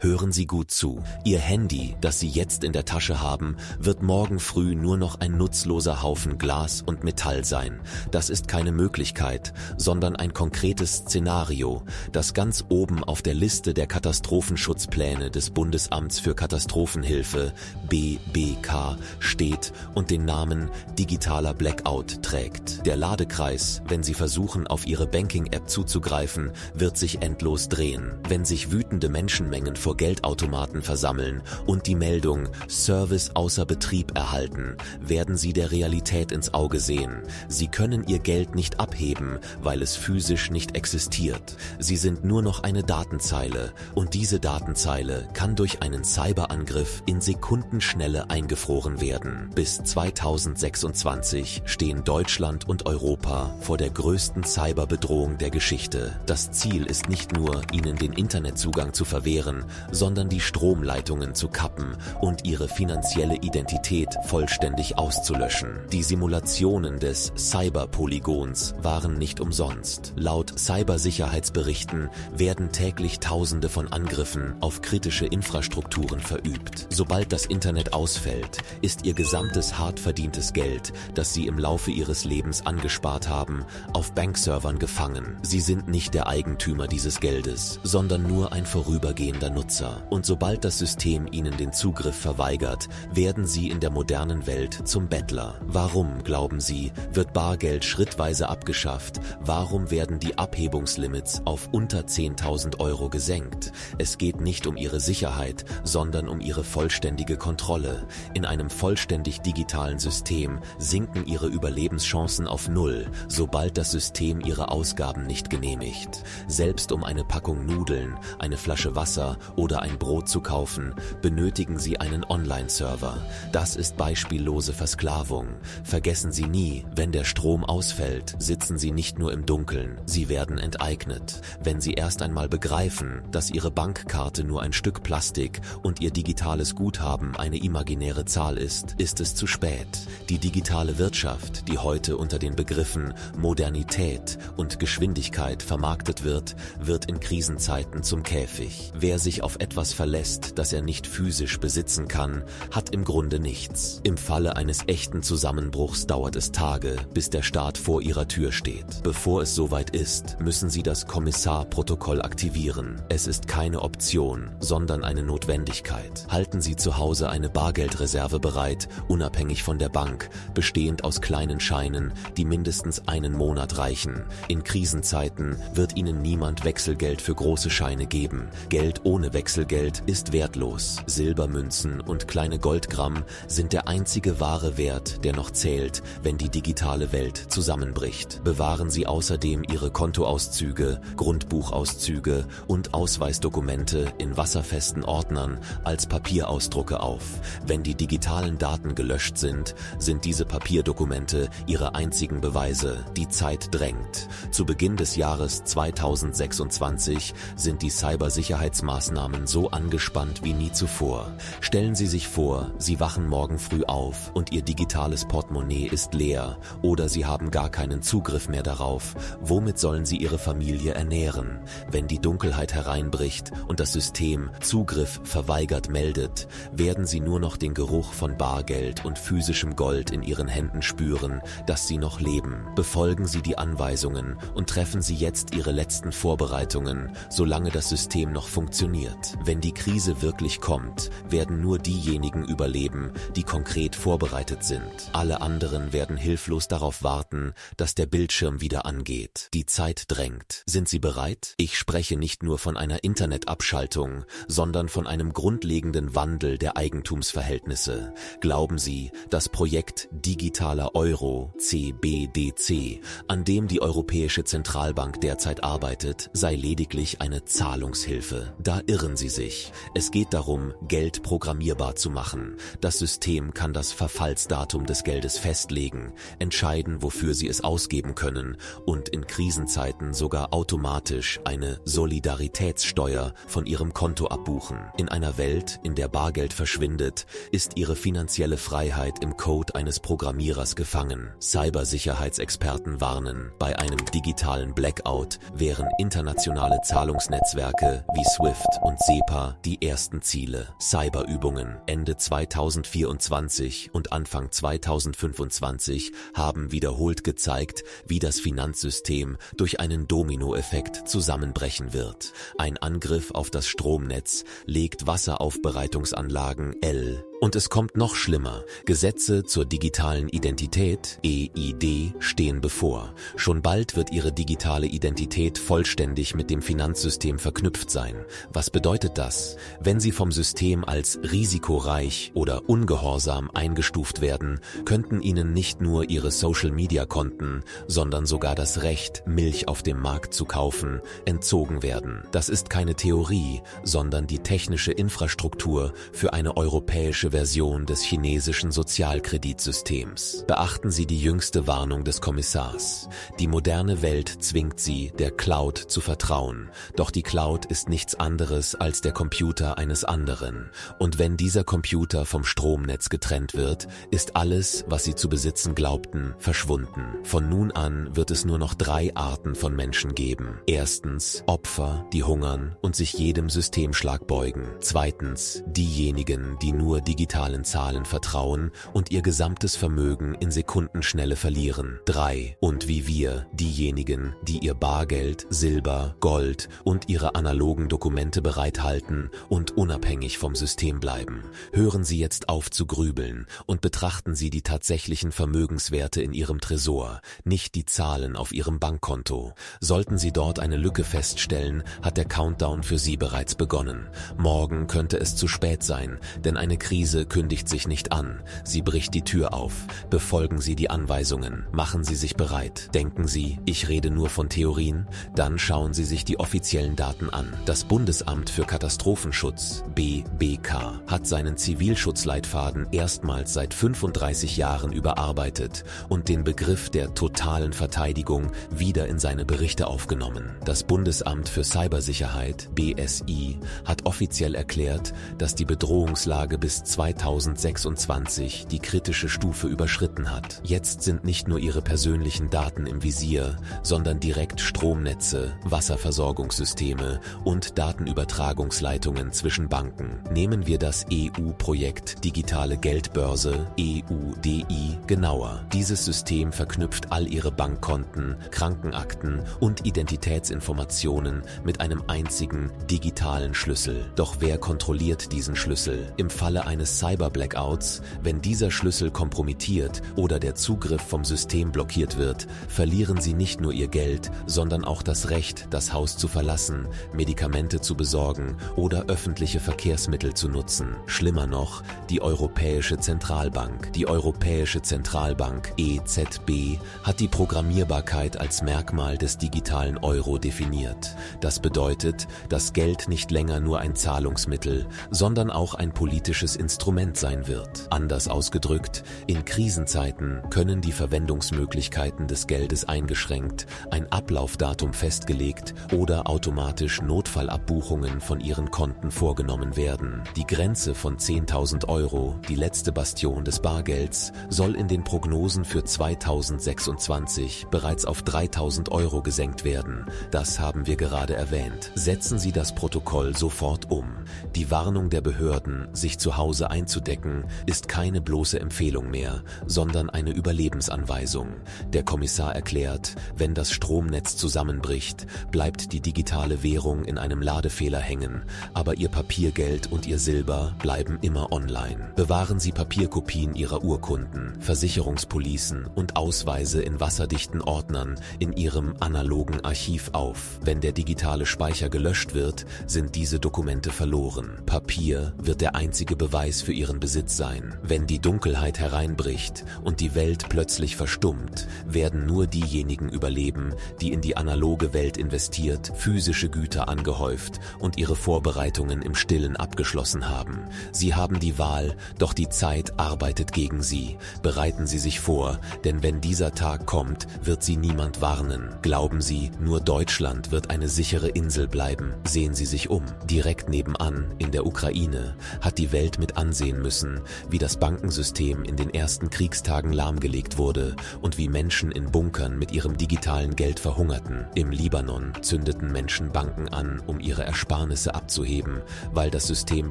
Hören Sie gut zu. Ihr Handy, das Sie jetzt in der Tasche haben, wird morgen früh nur noch ein nutzloser Haufen Glas und Metall sein. Das ist keine Möglichkeit, sondern ein konkretes Szenario, das ganz oben auf der Liste der Katastrophenschutzpläne des Bundesamts für Katastrophenhilfe (BBK) steht und den Namen digitaler Blackout trägt. Der Ladekreis, wenn Sie versuchen, auf Ihre Banking-App zuzugreifen, wird sich endlos drehen. Wenn sich wütende Menschenmengen vor Geldautomaten versammeln und die Meldung Service außer Betrieb erhalten, werden Sie der Realität ins Auge sehen. Sie können Ihr Geld nicht abheben, weil es physisch nicht existiert. Sie sind nur noch eine Datenzeile und diese Datenzeile kann durch einen Cyberangriff in Sekundenschnelle eingefroren werden. Bis 2026 stehen Deutschland und Europa vor der größten Cyberbedrohung der Geschichte. Das Ziel ist nicht nur, Ihnen den Internetzugang zu verwehren, sondern die Stromleitungen zu kappen und ihre finanzielle Identität vollständig auszulöschen. Die Simulationen des Cyberpolygons waren nicht umsonst. Laut Cybersicherheitsberichten werden täglich Tausende von Angriffen auf kritische Infrastrukturen verübt. Sobald das Internet ausfällt, ist ihr gesamtes hart verdientes Geld, das sie im Laufe ihres Lebens angespart haben, auf Bankservern gefangen. Sie sind nicht der Eigentümer dieses Geldes, sondern nur ein vorübergehender Nutzer. Und sobald das System ihnen den Zugriff verweigert, werden sie in der modernen Welt zum Bettler. Warum, glauben Sie, wird Bargeld schrittweise abgeschafft? Warum werden die Abhebungslimits auf unter 10.000 Euro gesenkt? Es geht nicht um ihre Sicherheit, sondern um ihre vollständige Kontrolle. In einem vollständig digitalen System sinken ihre Überlebenschancen auf Null, sobald das System ihre Ausgaben nicht genehmigt. Selbst um eine Packung Nudeln, eine Flasche Wasser oder ein Brot zu kaufen, benötigen Sie einen Online-Server. Das ist beispiellose Versklavung. Vergessen Sie nie, wenn der Strom ausfällt, sitzen Sie nicht nur im Dunkeln, Sie werden enteignet. Wenn Sie erst einmal begreifen, dass Ihre Bankkarte nur ein Stück Plastik und Ihr digitales Guthaben eine imaginäre Zahl ist, ist es zu spät. Die digitale Wirtschaft, die heute unter den Begriffen Modernität und Geschwindigkeit vermarktet wird, wird in Krisenzeiten zum Käfig. Wer sich auf etwas verlässt, das er nicht physisch besitzen kann, hat im Grunde nichts. Im Falle eines echten Zusammenbruchs dauert es Tage, bis der Staat vor Ihrer Tür steht. Bevor es soweit ist, müssen Sie das Kommissar-Protokoll aktivieren. Es ist keine Option, sondern eine Notwendigkeit. Halten Sie zu Hause eine Bargeldreserve bereit, unabhängig von der Bank, bestehend aus kleinen Scheinen, die mindestens einen Monat reichen. In Krisenzeiten wird Ihnen niemand Wechselgeld für große Scheine geben. Geld ohne Wechselgeld ist wertlos. Silbermünzen und kleine Goldgramm sind der einzige wahre Wert, der noch zählt, wenn die digitale Welt zusammenbricht. Bewahren Sie außerdem Ihre Kontoauszüge, Grundbuchauszüge und Ausweisdokumente in wasserfesten Ordnern als Papierausdrucke auf. Wenn die digitalen Daten gelöscht sind, sind diese Papierdokumente Ihre einzigen Beweise. Die Zeit drängt. Zu Beginn des Jahres 2026 sind die Cybersicherheitsmaßnahmen so angespannt wie nie zuvor. Stellen Sie sich vor, Sie wachen morgen früh auf und Ihr digitales Portemonnaie ist leer oder Sie haben gar keinen Zugriff mehr darauf. Womit sollen Sie Ihre Familie ernähren? Wenn die Dunkelheit hereinbricht und das System Zugriff verweigert meldet, werden Sie nur noch den Geruch von Bargeld und physischem Gold in Ihren Händen spüren, dass Sie noch leben. Befolgen Sie die Anweisungen und treffen Sie jetzt Ihre letzten Vorbereitungen, solange das System noch funktioniert. Wenn die Krise wirklich kommt, werden nur diejenigen überleben, die konkret vorbereitet sind. Alle anderen werden hilflos darauf warten, dass der Bildschirm wieder angeht. Die Zeit drängt. Sind Sie bereit? Ich spreche nicht nur von einer Internetabschaltung, sondern von einem grundlegenden Wandel der Eigentumsverhältnisse. Glauben Sie, das Projekt Digitaler Euro, CBDC, an dem die Europäische Zentralbank derzeit arbeitet, sei lediglich eine Zahlungshilfe? Da irren Sie sich. Es geht darum, Geld programmierbar zu machen. Das System kann das Verfallsdatum des Geldes festlegen, entscheiden, wofür Sie es ausgeben können und in Krisenzeiten sogar automatisch eine Solidaritätssteuer von Ihrem Konto abbuchen. In einer Welt, in der Bargeld verschwindet, ist Ihre finanzielle Freiheit im Code eines Programmierers gefangen. Cybersicherheitsexperten warnen, bei einem digitalen Blackout wären internationale Zahlungsnetzwerke wie SWIFT und SEPA die ersten Ziele. Cyberübungen Ende 2024 und Anfang 2025 haben wiederholt gezeigt, wie das Finanzsystem durch einen Dominoeffekt zusammenbrechen wird. Ein Angriff auf das Stromnetz legt Wasseraufbereitungsanlagen L. Und es kommt noch schlimmer. Gesetze zur digitalen Identität, EID, stehen bevor. Schon bald wird Ihre digitale Identität vollständig mit dem Finanzsystem verknüpft sein. Was bedeutet das? Wenn Sie vom System als risikoreich oder ungehorsam eingestuft werden, könnten Ihnen nicht nur Ihre Social-Media-Konten, sondern sogar das Recht, Milch auf dem Markt zu kaufen, entzogen werden. Das ist keine Theorie, sondern die technische Infrastruktur für eine europäische Version des chinesischen Sozialkreditsystems. Beachten Sie die jüngste Warnung des Kommissars. Die moderne Welt zwingt Sie, der Cloud zu vertrauen. Doch die Cloud ist nichts anderes als der Computer eines anderen. Und wenn dieser Computer vom Stromnetz getrennt wird, ist alles, was Sie zu besitzen glaubten, verschwunden. Von nun an wird es nur noch 3 Arten von Menschen geben. Erstens Opfer, die hungern und sich jedem Systemschlag beugen. Zweitens diejenigen, die nur digitalen Zahlen vertrauen und ihr gesamtes Vermögen in Sekundenschnelle verlieren. 3. Und wie wir, diejenigen, die ihr Bargeld, Silber, Gold und ihre analogen Dokumente bereithalten und unabhängig vom System bleiben. Hören Sie jetzt auf zu grübeln und betrachten Sie die tatsächlichen Vermögenswerte in Ihrem Tresor, nicht die Zahlen auf Ihrem Bankkonto. Sollten Sie dort eine Lücke feststellen, hat der Countdown für Sie bereits begonnen. Morgen könnte es zu spät sein, denn eine Krise kündigt sich nicht an. Sie bricht die Tür auf. Befolgen Sie die Anweisungen. Machen Sie sich bereit. Denken Sie, ich rede nur von Theorien? Dann schauen Sie sich die offiziellen Daten an. Das Bundesamt für Katastrophenschutz, BBK, hat seinen Zivilschutzleitfaden erstmals seit 35 Jahren überarbeitet und den Begriff der totalen Verteidigung wieder in seine Berichte aufgenommen. Das Bundesamt für Cybersicherheit, BSI, hat offiziell erklärt, dass die Bedrohungslage bis 2026 die kritische Stufe überschritten hat. Jetzt sind nicht nur Ihre persönlichen Daten im Visier, sondern direkt Stromnetze, Wasserversorgungssysteme und Datenübertragungsleitungen zwischen Banken. Nehmen wir das EU-Projekt Digitale Geldbörse, EUDI, genauer. Dieses System verknüpft all Ihre Bankkonten, Krankenakten und Identitätsinformationen mit einem einzigen digitalen Schlüssel. Doch wer kontrolliert diesen Schlüssel? Im Falle eines Cyber-Blackouts, wenn dieser Schlüssel kompromittiert oder der Zugriff vom System blockiert wird, verlieren Sie nicht nur Ihr Geld, sondern auch das Recht, das Haus zu verlassen, Medikamente zu besorgen oder öffentliche Verkehrsmittel zu nutzen. Schlimmer noch, die Europäische Zentralbank. Die Europäische Zentralbank, EZB, hat die Programmierbarkeit als Merkmal des digitalen Euro definiert. Das bedeutet, dass Geld nicht länger nur ein Zahlungsmittel, sondern auch ein politisches Instrument sein wird. Anders ausgedrückt, in Krisenzeiten können die Verwendungsmöglichkeiten des Geldes eingeschränkt, ein Ablaufdatum festgelegt oder automatisch Notfallabbuchungen von Ihren Konten vorgenommen werden. Die Grenze von 10.000 Euro, die letzte Bastion des Bargelds, soll in den Prognosen für 2026 bereits auf 3.000 Euro gesenkt werden. Das haben wir gerade erwähnt. Setzen Sie das Protokoll sofort um. Die Warnung der Behörden, sich zu Hause einzudecken, ist keine bloße Empfehlung mehr, sondern eine Überlebensanweisung. Der Kommissar erklärt, wenn das Stromnetz zusammenbricht, bleibt die digitale Währung in einem Ladefehler hängen, aber Ihr Papiergeld und Ihr Silber bleiben immer online. Bewahren Sie Papierkopien Ihrer Urkunden, Versicherungspolicen und Ausweise in wasserdichten Ordnern in Ihrem analogen Archiv auf. Wenn der digitale Speicher gelöscht wird, sind diese Dokumente verloren. Papier wird der einzige Beweis für Ihren Besitz sein. Wenn die Dunkelheit hereinbricht und die Welt plötzlich verstummt, werden nur diejenigen überleben, die in die analoge Welt investiert, physische Güter angehäuft und ihre Vorbereitungen im Stillen abgeschlossen haben. Sie haben die Wahl, doch die Zeit arbeitet gegen Sie. Bereiten Sie sich vor, denn wenn dieser Tag kommt, wird Sie niemand warnen. Glauben Sie, nur Deutschland wird eine sichere Insel bleiben. Sehen Sie sich um. Direkt nebenan, in der Ukraine, hat die Welt mit sich ansehen müssen, wie das Bankensystem in den ersten Kriegstagen lahmgelegt wurde und wie Menschen in Bunkern mit ihrem digitalen Geld verhungerten. Im Libanon zündeten Menschen Banken an, um ihre Ersparnisse abzuheben, weil das System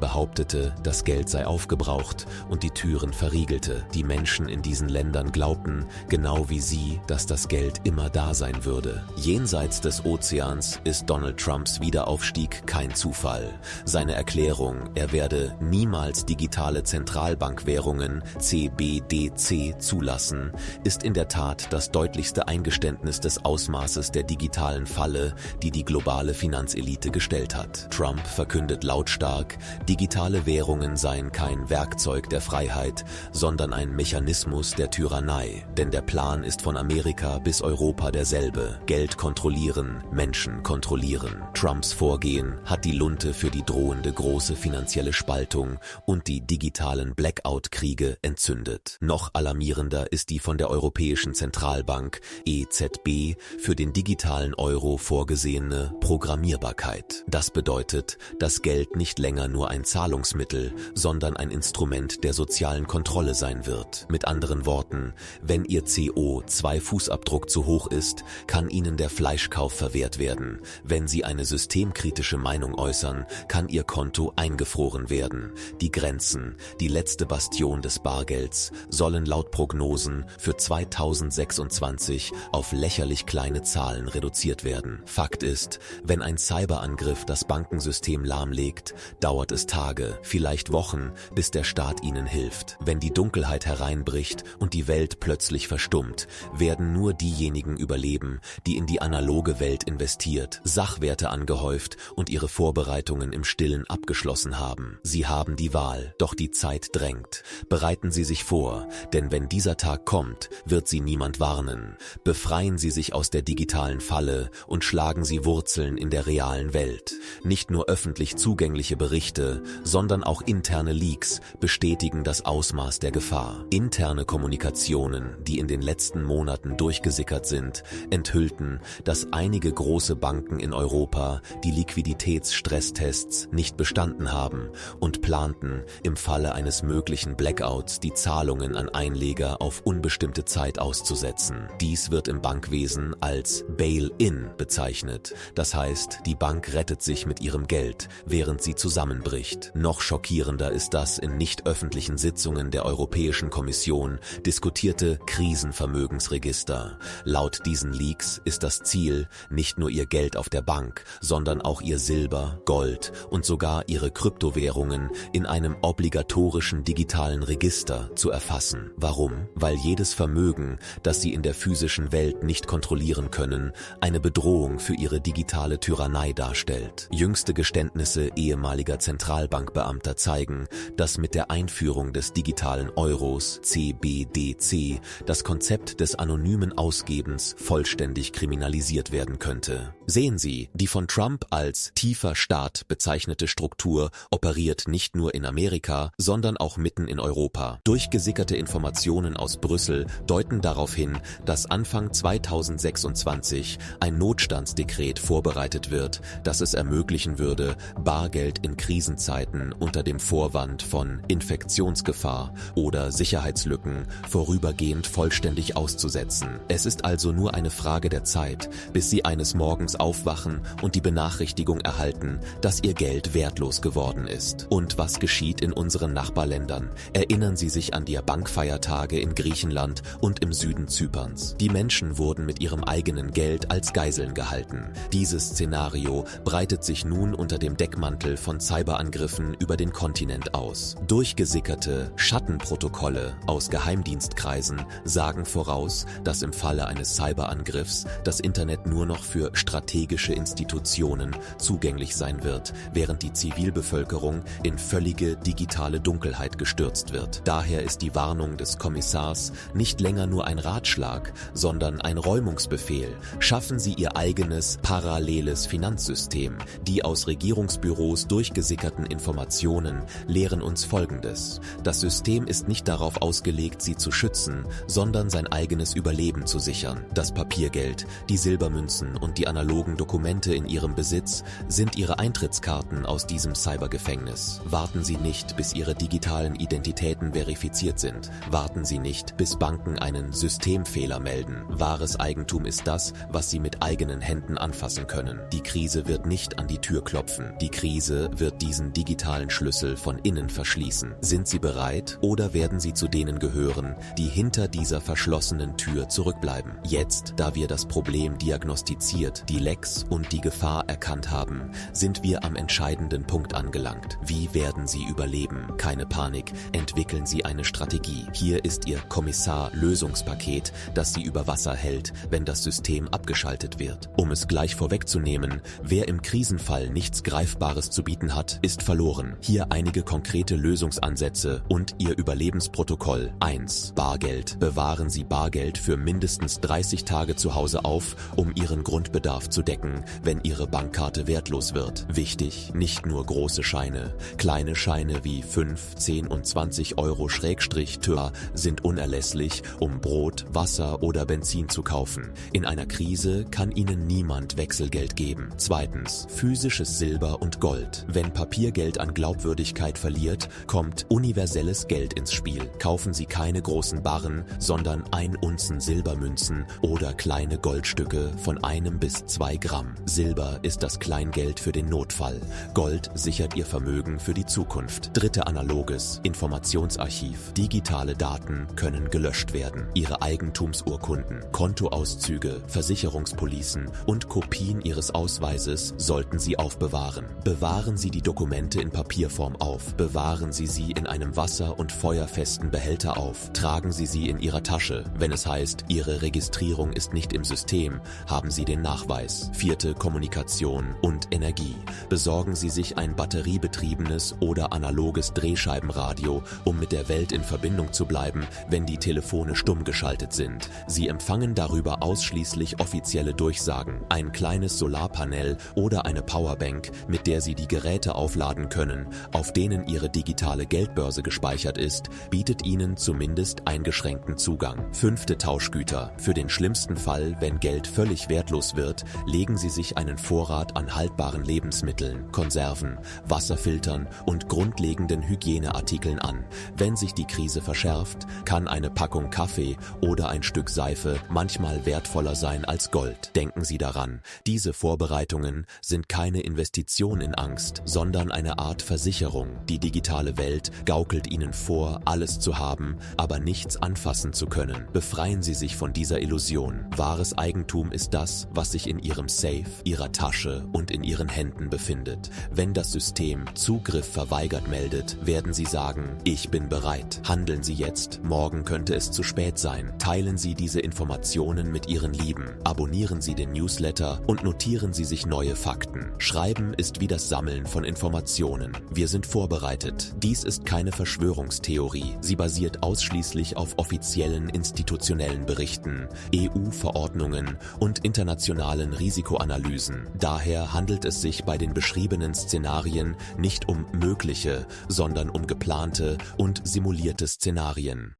behauptete, das Geld sei aufgebraucht und die Türen verriegelte. Die Menschen in diesen Ländern glaubten, genau wie sie, dass das Geld immer da sein würde. Jenseits des Ozeans ist Donald Trumps Wiederaufstieg kein Zufall. Seine Erklärung, er werde niemals digitale Zentralbankwährungen CBDC zulassen, ist in der Tat das deutlichste Eingeständnis des Ausmaßes der digitalen Falle, die die globale Finanzelite gestellt hat. Trump verkündet lautstark, digitale Währungen seien kein Werkzeug der Freiheit, sondern ein Mechanismus der Tyrannei. Denn der Plan ist von Amerika bis Europa derselbe: Geld kontrollieren, Menschen kontrollieren. Trumps Vorgehen hat die Lunte für die drohende große finanzielle Spaltung und die digitalen Blackout-Kriege entzündet. Noch alarmierender ist die von der Europäischen Zentralbank EZB für den digitalen Euro vorgesehene Programmierbarkeit. Das bedeutet, dass Geld nicht länger nur ein Zahlungsmittel, sondern ein Instrument der sozialen Kontrolle sein wird. Mit anderen Worten, wenn Ihr CO2-Fußabdruck zu hoch ist, kann Ihnen der Fleischkauf verwehrt werden. Wenn Sie eine systemkritische Meinung äußern, kann Ihr Konto eingefroren werden. Die Grenzen, die letzte Bastion des Bargelds, sollen laut Prognosen für 2026 auf lächerlich kleine Zahlen reduziert werden. Fakt ist, wenn ein Cyberangriff das Bankensystem lahmlegt, dauert es Tage, vielleicht Wochen, bis der Staat ihnen hilft. Wenn die Dunkelheit hereinbricht und die Welt plötzlich verstummt, werden nur diejenigen überleben, die in die analoge Welt investiert, Sachwerte angehäuft und ihre Vorbereitungen im Stillen abgeschlossen haben. Sie haben die Wahl, doch die Zeit drängt. Bereiten Sie sich vor, denn wenn dieser Tag kommt, wird Sie niemand warnen. Befreien Sie sich aus der digitalen Falle und schlagen Sie Wurzeln in der realen Welt. Nicht nur öffentlich zugängliche Berichte, sondern auch interne Leaks bestätigen das Ausmaß der Gefahr. Interne Kommunikationen, die in den letzten Monaten durchgesickert sind, enthüllten, dass einige große Banken in Europa die Liquiditätsstresstests nicht bestanden haben und planten, im Falle eines möglichen Blackouts die Zahlungen an Einleger auf unbestimmte Zeit auszusetzen. Dies wird im Bankwesen als Bail-in bezeichnet. Das heißt, die Bank rettet sich mit ihrem Geld, während sie zusammenbricht. Noch schockierender ist das in nicht öffentlichen Sitzungen der Europäischen Kommission diskutierte Krisenvermögensregister. Laut diesen Leaks ist das Ziel, nicht nur ihr Geld auf der Bank, sondern auch ihr Silber, Gold und sogar ihre Kryptowährungen in einem obligatorischen digitalen Register zu erfassen. Warum? Weil jedes Vermögen, das sie in der physischen Welt nicht kontrollieren können, eine Bedrohung für ihre digitale Tyrannei darstellt. Jüngste Geständnisse ehemaliger Zentralbankbeamter zeigen, dass mit der Einführung des digitalen Euros CBDC das Konzept des anonymen Ausgebens vollständig kriminalisiert werden könnte. Sehen Sie, die von Trump als tiefer Staat bezeichnete Struktur operiert nicht nur in Amerika, sondern auch mitten in Europa. Durchgesickerte Informationen aus Brüssel deuten darauf hin, dass Anfang 2026 ein Notstandsdekret vorbereitet wird, das es ermöglichen würde, Bargeld in Krisenzeiten unter dem Vorwand von Infektionsgefahr oder Sicherheitslücken vorübergehend vollständig auszusetzen. Es ist also nur eine Frage der Zeit, bis Sie eines Morgens aufwachen und die Benachrichtigung erhalten, dass Ihr Geld wertlos geworden ist. Und was geschieht in unseren Nachbarländern? Erinnern Sie sich an die Bankfeiertage in Griechenland und im Süden Zyperns. Die Menschen wurden mit ihrem eigenen Geld als Geiseln gehalten. Dieses Szenario breitet sich nun unter dem Deckmantel von Cyberangriffen über den Kontinent aus. Durchgesickerte Schattenprotokolle aus Geheimdienstkreisen sagen voraus, dass im Falle eines Cyberangriffs das Internet nur noch für strategische Institutionen zugänglich sein wird, während die Zivilbevölkerung in völlige digitale Dunkelheit gestürzt wird. Daher ist die Warnung des Kommissars nicht länger nur ein Ratschlag, sondern ein Räumungsbefehl. Schaffen Sie Ihr eigenes paralleles Finanzsystem. Die aus Regierungsbüros durchgesickerten Informationen lehren uns Folgendes: Das System ist nicht darauf ausgelegt, Sie zu schützen, sondern sein eigenes Überleben zu sichern. Das Papiergeld, die Silbermünzen und die analogen Dokumente in Ihrem Besitz sind Ihre Eintrittskarten aus diesem Cybergefängnis. Warten Sie nicht, nicht, bis Ihre digitalen Identitäten verifiziert sind. Warten Sie nicht, bis Banken einen Systemfehler melden. Wahres Eigentum ist das, was Sie mit eigenen Händen anfassen können. Die Krise wird nicht an die Tür klopfen. Die Krise wird diesen digitalen Schlüssel von innen verschließen. Sind Sie bereit oder werden Sie zu denen gehören, die hinter dieser verschlossenen Tür zurückbleiben? Jetzt, da wir das Problem diagnostiziert, die Lecks und die Gefahr erkannt haben, sind wir am entscheidenden Punkt angelangt. Wie werden Sie überleben? Keine Panik, entwickeln Sie eine Strategie. Hier ist Ihr Kommissar-Lösungspaket, das Sie über Wasser hält, wenn das System abgeschaltet wird. Um es gleich vorwegzunehmen, wer im Krisenfall nichts Greifbares zu bieten hat, ist verloren. Hier einige konkrete Lösungsansätze und Ihr Überlebensprotokoll. 1. Bargeld. Bewahren Sie Bargeld für mindestens 30 Tage zu Hause auf, um Ihren Grundbedarf zu decken, wenn Ihre Bankkarte wertlos wird. Wichtig, nicht nur große Scheine. Kleine Scheine wie 5, 10 und 20 Euro /Tör sind unerlässlich, um Brot, Wasser oder Benzin zu kaufen. In einer Krise kann Ihnen niemand Wechselgeld geben. 2. Physisches Silber und Gold. Wenn Papiergeld an Glaubwürdigkeit verliert, kommt universelles Geld ins Spiel. Kaufen Sie keine großen Barren, sondern 1 Unzen Silbermünzen oder kleine Goldstücke von 1 bis 2 Gramm. Silber ist das Kleingeld für den Notfall. Gold sichert Ihr Vermögen für die Zukunft. 3. Analoges Informationsarchiv. Digitale Daten können gelöscht werden. Ihre Eigentumsurkunden, Kontoauszüge, Versicherungspolicen und Kopien Ihres Ausweises sollten Sie aufbewahren. Bewahren Sie die Dokumente in Papierform auf. Bewahren Sie sie in einem wasser- und feuerfesten Behälter auf. Tragen Sie sie in Ihrer Tasche. Wenn es heißt, Ihre Registrierung ist nicht im System, haben Sie den Nachweis. 4. Kommunikation und Energie. Besorgen Sie sich ein batteriebetriebenes oder analoges Drehscheibenradio, um mit der Welt in Verbindung zu bleiben, wenn die Telefone stumm geschaltet sind. Sie empfangen darüber ausschließlich offizielle Durchsagen. Ein kleines Solarpanel oder eine Powerbank, mit der Sie die Geräte aufladen können, auf denen Ihre digitale Geldbörse gespeichert ist, bietet Ihnen zumindest eingeschränkten Zugang. 5. Tauschgüter. Für den schlimmsten Fall, wenn Geld völlig wertlos wird, legen Sie sich einen Vorrat an haltbaren Lebensmitteln, Konserven, Wasserfiltern und grundlegenden Hygieneartikeln an. Wenn sich die Krise verschärft, kann eine Packung Kaffee oder ein Stück Seife manchmal wertvoller sein als Gold. Denken Sie daran, diese Vorbereitungen sind keine Investition in Angst, sondern eine Art Versicherung. Die digitale Welt gaukelt Ihnen vor, alles zu haben, aber nichts anfassen zu können. Befreien Sie sich von dieser Illusion. Wahres Eigentum ist das, was sich in Ihrem Safe, Ihrer Tasche und in Ihren Händen befindet. Wenn das System Zugriff verweigert meldet, werden Sie sagen, ich bin bereit. Handeln Sie jetzt, morgen könnte es zu spät sein. Teilen Sie diese Informationen mit Ihren Lieben. Abonnieren Sie den Newsletter und notieren Sie sich neue Fakten. Schreiben ist wie das Sammeln von Informationen. Wir sind vorbereitet. Dies ist keine Verschwörungstheorie. Sie basiert ausschließlich auf offiziellen institutionellen Berichten, EU-Verordnungen und internationalen Risikoanalysen. Daher handelt es sich bei den beschriebenen Szenarien nicht um mögliche, sondern um geplante und simulierte Szenarien.